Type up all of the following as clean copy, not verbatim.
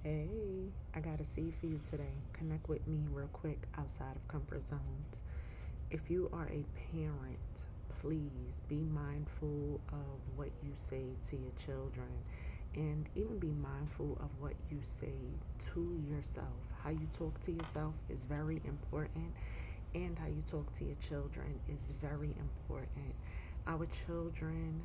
Hey, I got a seed for you today. Connect with me real quick outside of comfort zones. If you are a parent, please be mindful of what you say to your children and even be mindful of what you say to yourself. How you talk to yourself is very important, and how you talk to your children is very important. Our children,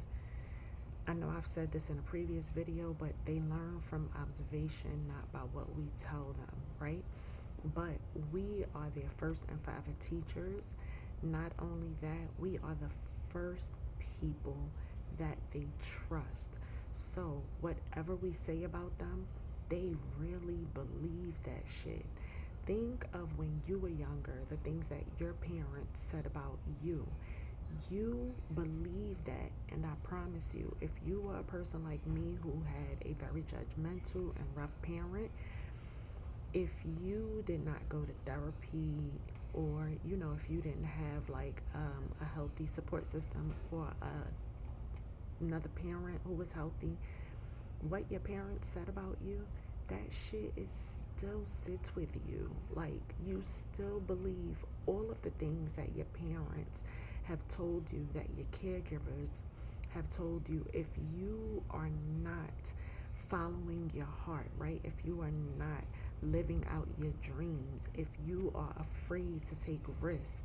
I know I've said this in a previous video, but they learn from observation, not by what we tell them, right? But we are their first and forever teachers. Not only that, we are the first people that they trust. So whatever we say about them, they really believe that shit. Think of when you were younger, the things that your parents said about you. You believe that, and I promise you, if you were a person like me who had a very judgmental and rough parent, if you did not go to therapy, or if you didn't have like a healthy support system, or another parent who was healthy, what your parents said about you, that shit is still sits with you. Like, you still believe all of the things that your parents have told you, that your caregivers have told you. If you are not following your heart, right? If you are not living out your dreams, if you are afraid to take risks,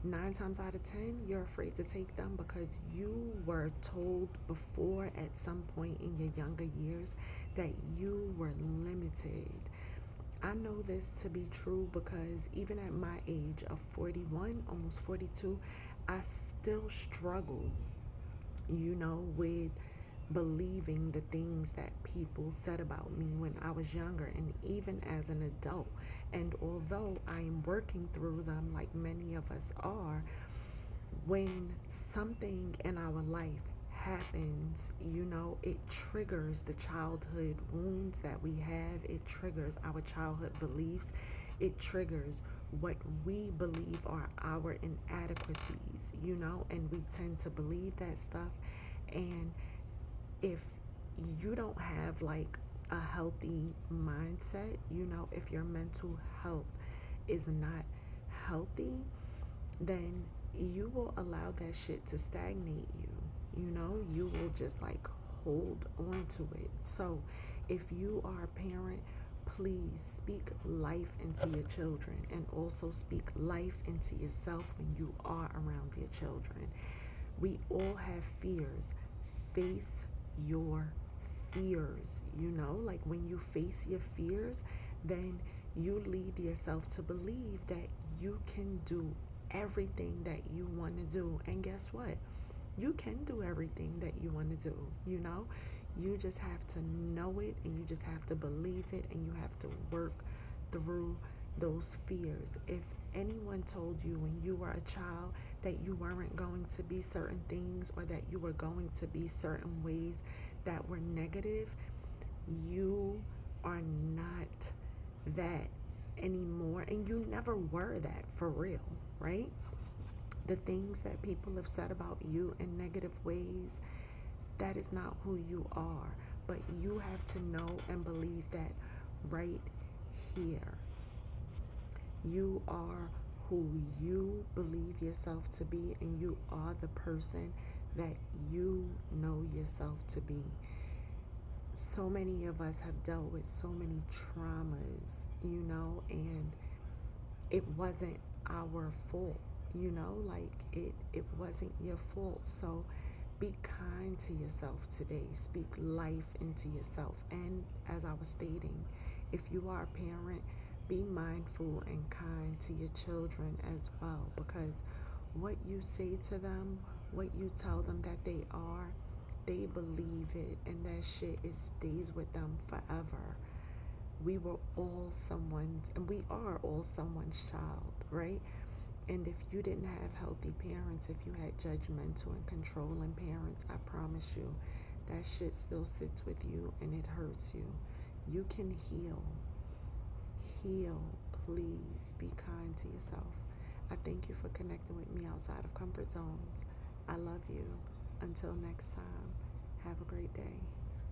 9 times out of 10, you're afraid to take them because you were told before at some point in your younger years that you were limited. I know this to be true because even at my age of 41, almost 42, I still struggle, with believing the things that people said about me when I was younger and even as an adult. And although I am working through them like many of us are, when something in our life happens, it triggers the childhood wounds that we have. It triggers our childhood beliefs. It triggers what we believe are our inadequacies, and we tend to believe that stuff. And if you don't have like a healthy mindset, if your mental health is not healthy, then you will allow that shit to stagnate you. You will just like hold on to it. So if you are a parent, please speak life into your children, and also speak life into yourself when you are around your children. We all have fears. Face your fears, like when you face your fears, then you lead yourself to believe that you can do everything that you want to do. And guess what? You can do everything that you want to do. You just have to know it, and you just have to believe it, and you have to work through those fears. If anyone told you when you were a child that you weren't going to be certain things, or that you were going to be certain ways that were negative, you are not that anymore, and you never were that for real, right? The things that people have said about you in negative ways, that is not who you are. But you have to know and believe that right here, you are who you believe yourself to be, and you are the person that you know yourself to be. So many of us have dealt with so many traumas, and it wasn't our fault, like it wasn't your fault. So be kind to yourself today. Speak life into yourself. And as I was stating, if you are a parent, be mindful and kind to your children as well, because what you say to them, what you tell them that they are, they believe it, and that shit, it stays with them forever. We were all someone's, and we are all someone's child, right? And if you didn't have healthy parents, if you had judgmental and controlling parents, I promise you, that shit still sits with you and it hurts you. You can heal. Heal. Please be kind to yourself. I thank you for connecting with me outside of comfort zones. I love you. Until next time, have a great day.